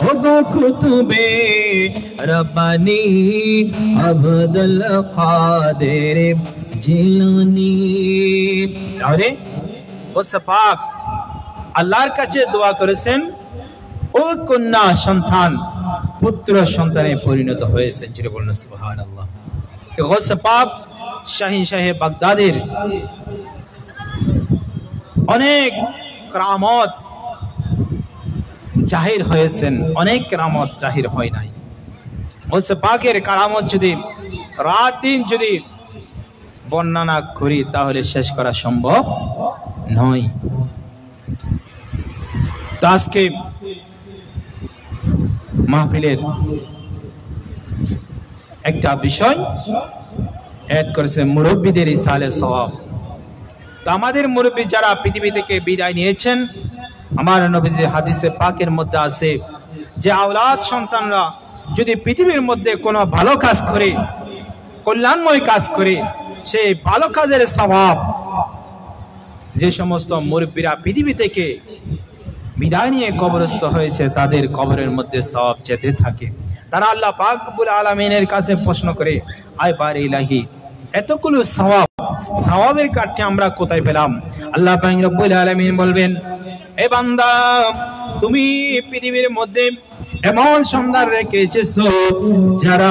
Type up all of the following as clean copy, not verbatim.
ওগো কুতুবে রব্বানি আব্দুল কাদের জিলানী। আরে ওসে পাক আল্লাহর কাছে দোয়া করেছেন, ও কন্যা সন্তান পুত্র সন্তানে পরিণত হয়েছে। যেটা বললেন সুবহানাল্লাহ। গৌসে পাক শাহী শাহে বাগদাদের অনেক কেরামত জাহির হয়েছেন, অনেক কেরামত জাহির হয় নাই। গৌসে পাকের কেরামত যদি রাত দিন যদি বর্ণনা করি তাহলে শেষ করা সম্ভব নয়। তো আজকে মাহফিলের একটা বিষয় অ্যাড করেছে মুরব্বীদের ইসালে সওয়াব। তো আমাদের মুরব্বী যারা পৃথিবী থেকে বিদায় নিয়েছেন, আমার নবীজি হাদিসে পাকের মধ্যে আছে যে আওলাদ সন্তানরা যদি পৃথিবীর মধ্যে কোনো ভালো কাজ করে, কল্যাণময় কাজ করে, সেই ভালো কাজের সওয়াব যে সমস্ত মুরব্বীরা পৃথিবী থেকে বিদায় নিয়ে কবরস্থ হয়েছে তাদের কবরের মধ্যে সওয়াব যেতে থাকে। তারা আল্লাহ পাক রব্বুল আলামিনের কাছে প্রশ্ন করে, আয় বারে ইলাহি, এতগুলো সওয়াবের কাঠটি আমরা কোথায় পেলাম? আল্লাহ পাক রব্বুল আলামিন বলবেন, এ বান্দা, তুমি পৃথিবীর মধ্যে এমন সন্তান রেখেছো যারা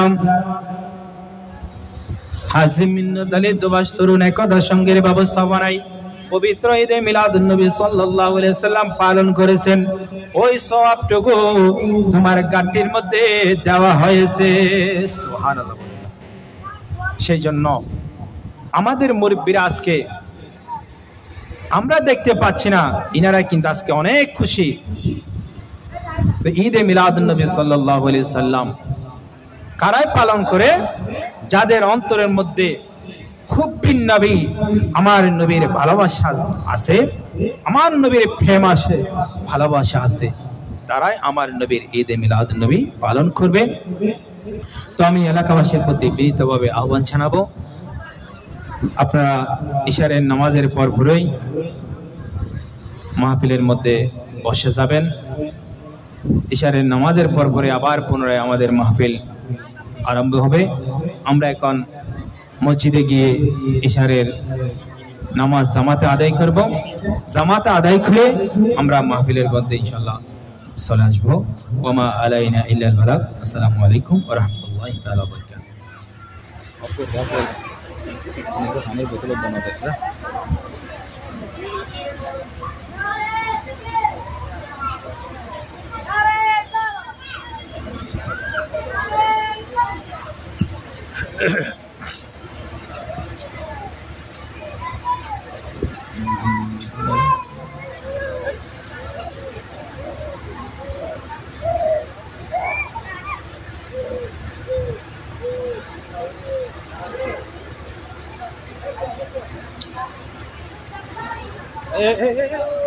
হাসিম মিন্নাত আলী দুবাস তরুণ একদা সঙ্গের ব্যবস্থাপনায় পবিত্র ঈদে মিলাদুন নবী সাল্লাল্লাহু আলাইহি সাল্লাম পালন করেছেন। ওই সওয়াবটুকু তোমার গাট্টির মধ্যে দেওয়া হয়েছে। সুবহানাল্লাহ। সেই জন্য আমাদের মুরব্বীরা আজকে আমরা দেখতে পাচ্ছি না, ইনারা কিন্তু আজকে অনেক খুশি। তো ঈদে মিলাদুন নবী সাল্লাল্লাহু আলাইহি সাল্লাম কারাই পালন করে? যাদের অন্তরের মধ্যে হুব্বিন নবী, আমার নবীর ভালোবাসা আছে, আমার নবীর প্রেম আছে, ভালোবাসা আছে, তারাই আমার নবীর ঈদে মিলাদ নবী পালন করবে। তো আমি এলাকাবাসীর প্রতি বিনীতভাবে আহ্বান জানাবো, আপনারা ইশারের নামাজের পর ভোরেই মাহফিলের মধ্যে বসে যাবেন। ইশারের নামাজের পর ভোরে আবার পুনরায় আমাদের মাহফিল আরম্ভ হবে। আমরা এখন মসজিদে গিয়ে ইশারের নামাজ জামাতে আদায় করব। জামাতে আদায় করে আমরা মাহফিলের মধ্যে ইনশাআল্লাহ চলে আসবো। ওমা আলাইনা ইল্লাল বালাগ। আসসালামু আলাইকুম ওয়া রাহমাতুল্লাহি তাআলা ওয়া বারাকাতুহু। Hey, hey, hey, hey.